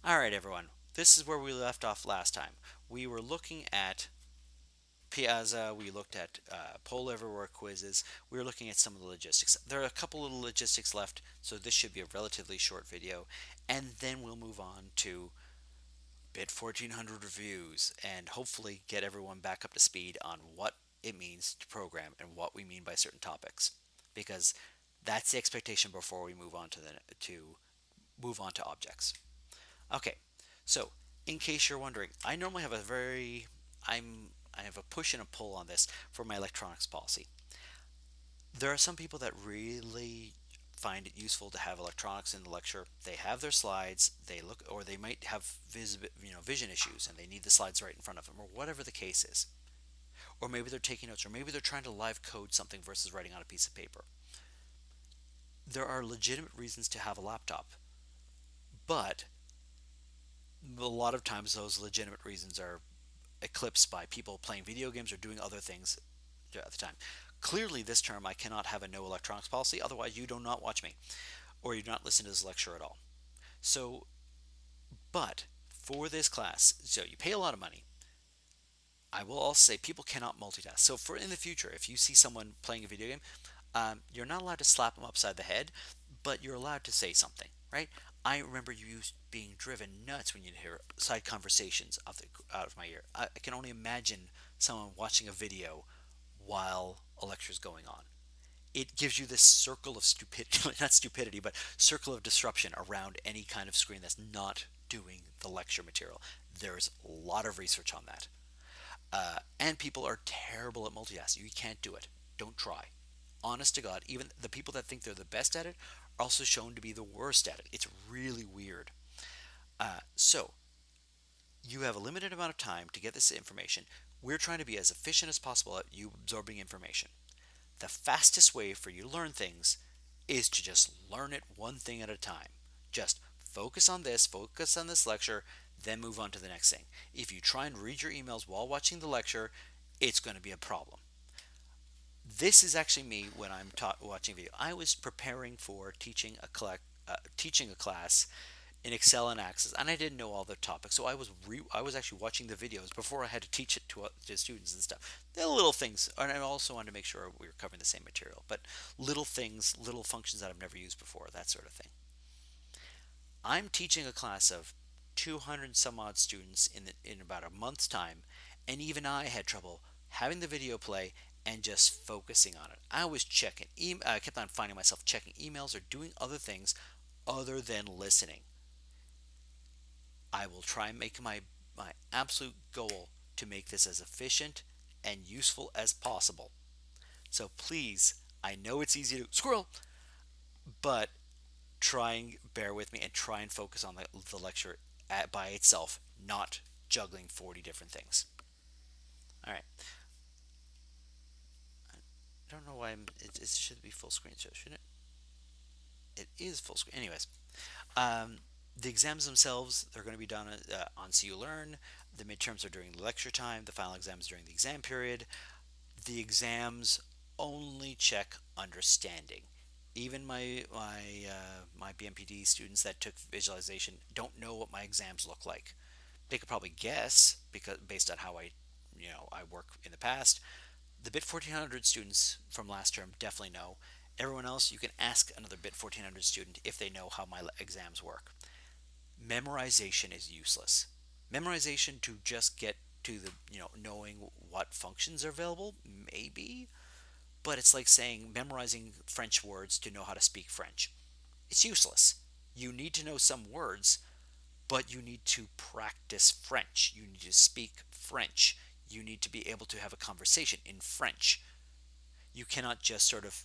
All right, everyone. This is where we left off last time. We were looking at Piazza. We looked at poll everywhere quizzes. We were looking at some of the logistics. There are a couple little logistics left, so this should be a relatively short video. And then we'll move on to BIT1400 reviews and hopefully get everyone back up to speed on what it means to program and what we mean by certain topics. Because that's the expectation before we move on to objects. Okay, so in case you're wondering, I have a push and a pull on this for my electronics policy. There are some people that really find it useful to have electronics in the lecture. They have their slides, they look, or they might have vision issues, and they need the slides right in front of them, or whatever the case is. Or maybe they're taking notes, or maybe they're trying to live code something versus writing on a piece of paper. There are legitimate reasons to have a laptop, but a lot of times those legitimate reasons are eclipsed by people playing video games or doing other things at the time. Clearly, this term I cannot have a no electronics policy, otherwise, you do not watch me or you do not listen to this lecture at all. So, but for this class, so you pay a lot of money. I will also say people cannot multitask. So, for in the future, if you see someone playing a video game, you're not allowed to slap them upside the head, but you're allowed to say something, right? I remember you being driven nuts when you hear side conversations out of my ear. I can only imagine someone watching a video while a lecture is going on. It gives you this circle of stupidity, not stupidity, but circle of disruption around any kind of screen that's not doing the lecture material. There's a lot of research on that. And people are terrible at multitasking. You can't do it. Don't try. Honest to God, even the people that think they're the best at it are also shown to be the worst at it. It's really weird. So, you have a limited amount of time to get this information. We're trying to be as efficient as possible at you absorbing information. The fastest way for you to learn things is to just learn it one thing at a time. Just focus on this lecture, then move on to the next thing. If you try and read your emails while watching the lecture, it's going to be a problem. This is actually me when I'm watching video. I was preparing for teaching a class in Excel and Access, and I didn't know all the topics, so I was actually watching the videos before I had to teach it to students and stuff. The little things, and I also wanted to make sure we were covering the same material, but little things, little functions that I've never used before, that sort of thing. I'm teaching a class of 200 some odd students in about a month's time, and even I had trouble having the video play and just focusing on it. I was I kept on finding myself checking emails or doing other things other than listening. I will try and make my absolute goal to make this as efficient and useful as possible. So please, I know it's easy to squirrel, but try and bear with me and try and focus on the lecture by itself, not juggling 40 different things. All right. I don't know why it should be full screen, so shouldn't it? It is full screen. Anyways, um, the exams themselves, they're going to be done on CU Learn. The midterms are during the lecture time. The final exams during the exam period. The exams only check understanding. Even my BMPD students that took visualization don't know what my exams look like. They could probably guess because based on how I work in the past. The BIT 1400 students from last term definitely know. Everyone else, you can ask another BIT 1400 student if they know how my exams work. Memorization is useless. Memorization to just get to the knowing what functions are available, maybe, but it's like saying memorizing French words to know how to speak French. It's useless. You need to know some words, but you need to practice French. You need to speak French. You need to be able to have a conversation in French. You cannot just sort of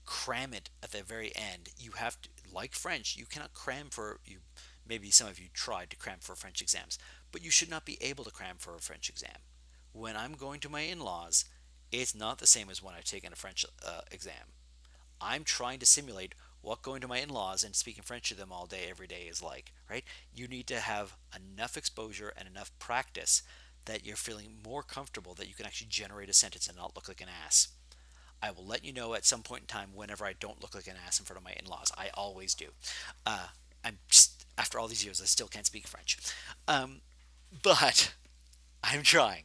cram it at the very end. You have to, like French, you cannot cram for you. Maybe some of you tried to cram for French exams, but you should not be able to cram for a French exam. When I'm going to my in-laws, it's not the same as when I've taken a French exam. I'm trying to simulate what going to my in-laws and speaking French to them all day every day is like, right? You need to have enough exposure and enough practice that you're feeling more comfortable that you can actually generate a sentence and not look like an ass. I will let you know at some point in time whenever I don't look like an ass in front of my in-laws. I always do. Uh, I'm just After all these years, I still can't speak French. Um, but I'm trying.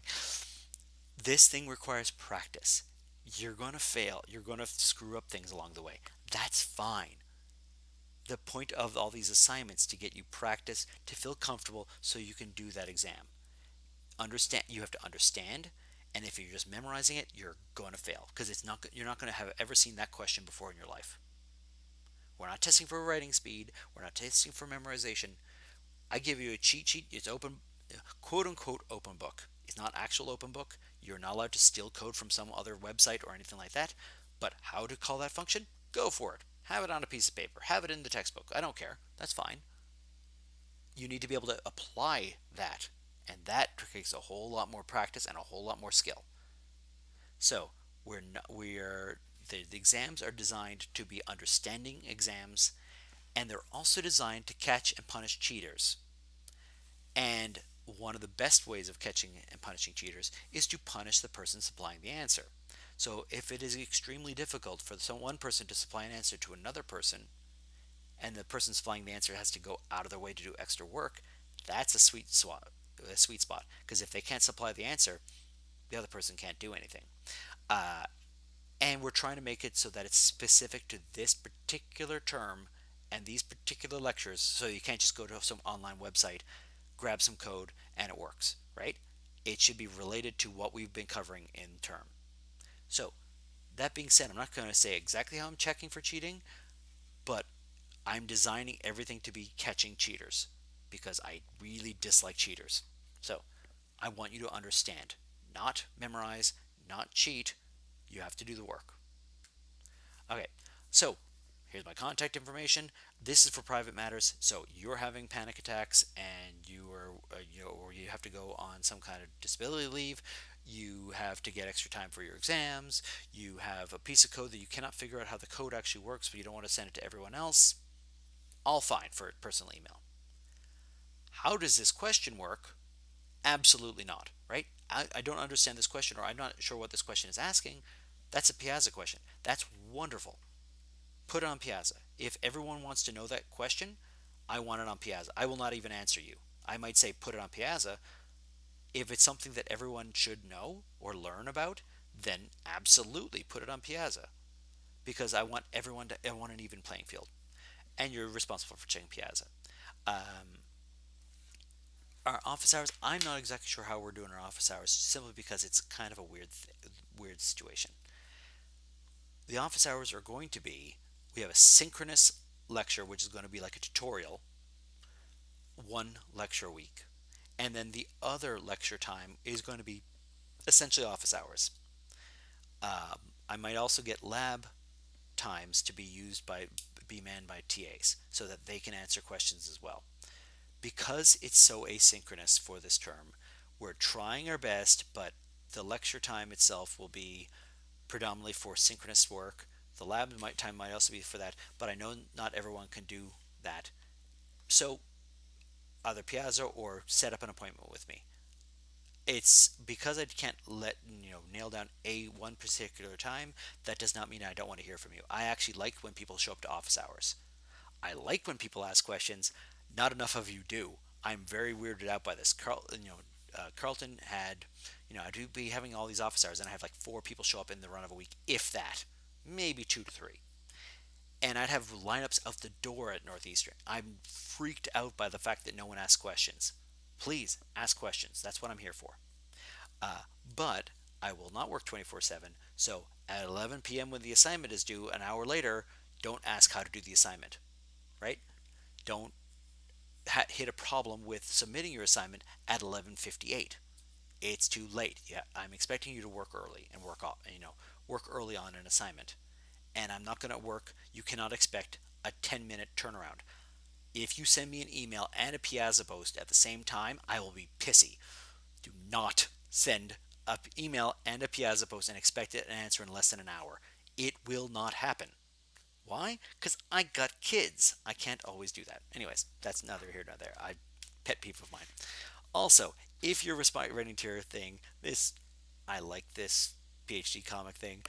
This thing requires practice. You're going to fail. You're going to screw up things along the way. That's fine. The point of all these assignments to get you practice, to feel comfortable so you can do that exam. Understand, you have to understand, and if you're just memorizing it, you're going to fail because it's not you're not going to have ever seen that question before in your life. We're not testing for writing speed, we're not testing for memorization. I give you a cheat sheet. It's open, quote unquote open book. It's not actual open book. You're not allowed to steal code from some other website or anything like that. But how to call that function? Go for it. Have it on a piece of paper. Have it in the textbook. I don't care. That's fine. You need to be able to apply that. And that takes a whole lot more practice and a whole lot more skill. So the exams are designed to be understanding exams, and they're also designed to catch and punish cheaters. And one of the best ways of catching and punishing cheaters is to punish the person supplying the answer. So if it is extremely difficult for one person to supply an answer to another person, and the person supplying the answer has to go out of their way to do extra work, that's a sweet spot. Because if they can't supply the answer, the other person can't do anything. Uh, and we're trying to make it so that it's specific to this particular term and these particular lectures, so you can't just go to some online website, grab some code, and it works, right? It should be related to what we've been covering in term. So that being said, I'm not going to say exactly how I'm checking for cheating, but I'm designing everything to be catching cheaters because I really dislike cheaters. So I want you to understand, not memorize, not cheat. You have to do the work. Okay, so here's my contact information. This is for private matters. So you're having panic attacks and or you have to go on some kind of disability leave. You have to get extra time for your exams. You have a piece of code that you cannot figure out how the code actually works, but you don't want to send it to everyone else. All fine for personal email. How does this question work? Absolutely not, right? I don't understand this question, or I'm not sure what this question is asking. That's a Piazza question. That's wonderful. Put it on Piazza. If everyone wants to know that question, I want it on Piazza. I will not even answer you. I might say put it on Piazza. If it's something that everyone should know or learn about, then absolutely put it on Piazza because I want an even playing field, and you're responsible for checking Piazza. Um, our office hours, I'm not exactly sure how we're doing our office hours, simply because it's kind of a weird situation. The office hours are going to be, we have a synchronous lecture, which is going to be like a tutorial, one lecture a week. And then the other lecture time is going to be essentially office hours. I might also get lab times to be manned by TAs so that they can answer questions as well. Because it's so asynchronous for this term, we're trying our best, but the lecture time itself will be predominantly for synchronous work. The time might also be for that, but I know not everyone can do that. So either Piazza or set up an appointment with me. It's because I can't nail down a one particular time. That does not mean I don't want to hear from you. I actually like when people show up to office hours. I like when people ask questions. Not enough of you do. I'm very weirded out by this. Carlton had, I do be having all these office hours, and I have like 4 people show up in the run of a week, if that, maybe 2 to 3. And I'd have lineups out the door at Northeastern. I'm freaked out by the fact that no one asks questions. Please ask questions. That's what I'm here for. But I will not work 24/7. So at 11 p.m. when the assignment is due, an hour later, don't ask how to do the assignment, right? Don't hit a problem with submitting your assignment at 11:58. It's too late. Yeah, I'm expecting you to work early and work early on an assignment. And I'm not going to work. You cannot expect a 10-minute turnaround. If you send me an email and a Piazza post at the same time, I will be pissy. Do not send an email and a Piazza post and expect an answer in less than an hour. It will not happen. Why? Because I got kids. I can't always do that. Anyways, that's neither here nor there. Pet peeve of mine. Also, if you're writing to your thing, I like this PhD comic thing.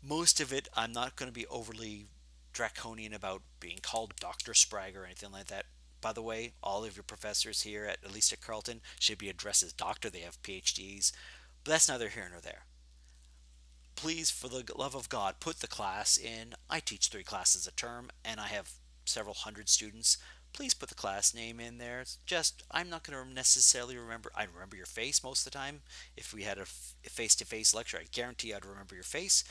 Most of it, I'm not going to be overly draconian about being called Dr. Sprague or anything like that. By the way, all of your professors here, at least at Carleton, should be addressed as doctor. They have PhDs. But that's neither here nor there. Please, for the love of God, put the class in. I teach 3 classes a term, and I have several hundred students. Please put the class name in there. It's just, I'm not going to necessarily remember. I remember your face most of the time. If we had a face-to-face lecture, I guarantee I'd remember your face.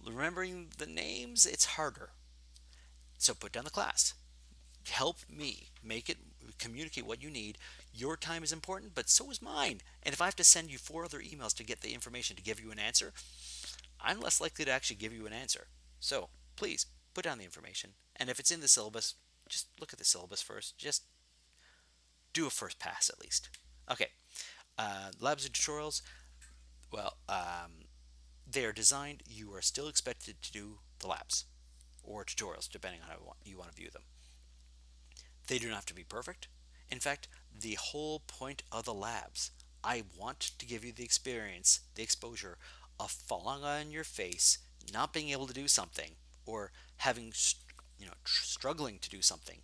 Remembering the names, it's harder. So put down the class. Help me make it, communicate what you need. Your time is important, but so is mine. And if I have to send you 4 other emails to get the information to give you an answer, I'm less likely to actually give you an answer. So please put down the information. And if it's in the syllabus, just look at the syllabus first. Just do a first pass at least. Okay. Labs and tutorials. Well, they are designed. You are still expected to do the labs or tutorials, depending on how you want to view them. They do not have to be perfect. In fact, the whole point of the labs, I want to give you the experience, the exposure of falling on your face, not being able to do something, or having, struggling to do something,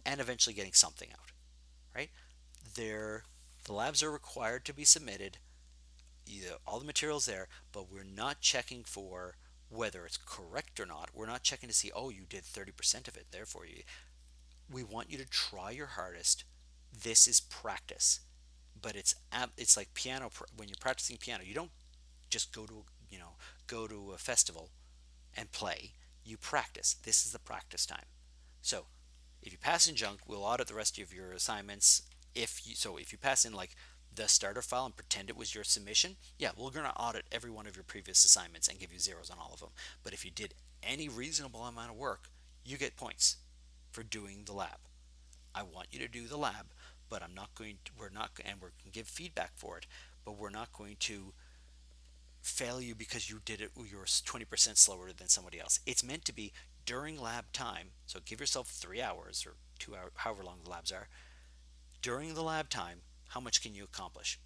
and eventually getting something out. Right? The labs are required to be submitted. All the materials there, but we're not checking for whether it's correct or not. We're not checking to see, oh, you did 30% of it, therefore we want you to try your hardest. This is practice, but it's like piano. When you're practicing piano, you don't just go to a festival and play. You practice. This is the practice time. So if you pass in junk, we'll audit the rest of your assignments. If you pass in like the starter file and pretend it was your submission, yeah, we're going to audit every one of your previous assignments and give you zeros on all of them. But if you did any reasonable amount of work, you get points for doing the lab. I want you to do the lab, but we're not, and we're going to give feedback for it, but we're not going to fail you because you did it, you're 20% slower than somebody else. It's meant to be during lab time, so give yourself 3 hours or 2 hours, however long the labs are. During the lab time, how much can you accomplish?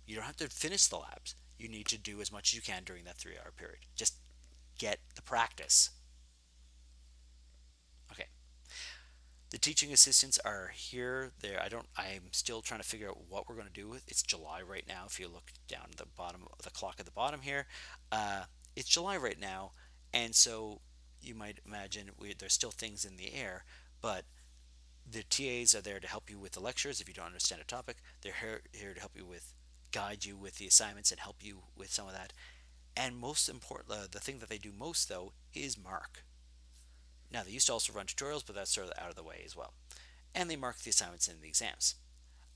You don't have to finish the labs. You need to do as much as you can during that 3 hour period. Just get the practice. Okay. The teaching assistants are here. There, I'm still trying to figure out what we're going to do with. It's July right now. If you look down at the bottom, the clock at the bottom here, it's July right now, and so you might imagine there's still things in the air, but the TAs are there to help you with the lectures if you don't understand a topic. They're here to help you with, guide you with the assignments and help you with some of that. And most important, the thing that they do most though is mark. Now, they used to also run tutorials, but that's sort of out of the way as well. And they mark the assignments in the exams.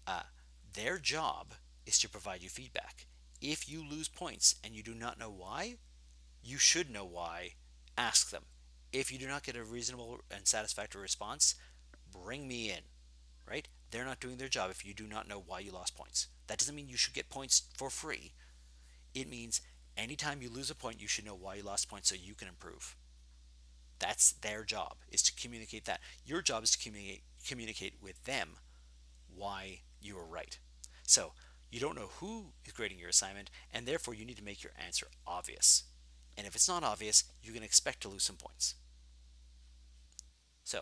Uh, their job is to provide you feedback. If you lose points and you do not know why, you should know why. Ask them. If you do not get a reasonable and satisfactory response, bring me in. Right? They're not doing their job if you do not know why you lost points. That doesn't mean you should get points for free. It means anytime you lose a point, you should know why you lost points so you can improve. That's their job, is to communicate that. Your job is to communicate with them why you were right. So you don't know who is grading your assignment, and therefore you need to make your answer obvious. And if it's not obvious, you can expect to lose some points. So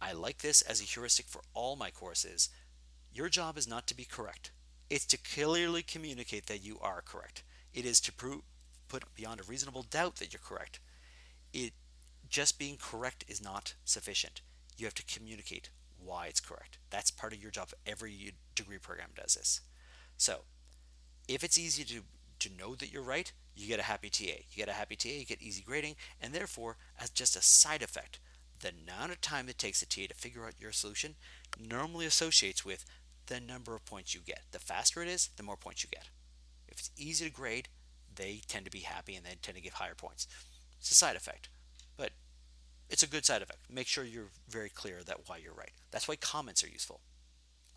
I like this as a heuristic for all my courses. Your job is not to be correct. It's to clearly communicate that you are correct. It is to put beyond a reasonable doubt that you're correct. It Just being correct is not sufficient. You have to communicate why it's correct. That's part of your job. Every degree program does this. So if it's easy to know that you're right, you get a happy TA. You get a happy TA, you get easy grading, and therefore, as just a side effect, the amount of time it takes a TA to figure out your solution normally associates with the number of points you get. The faster it is, the more points you get. If it's easy to grade, they tend to be happy and they tend to give higher points. It's a side effect, but it's a good side effect. Make sure you're very clear that why you're right. That's why comments are useful.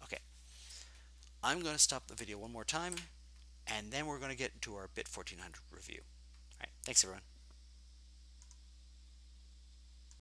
Okay, I'm going to stop the video one more time, and then we're going to get into our BIT 1400 review. All right, thanks everyone.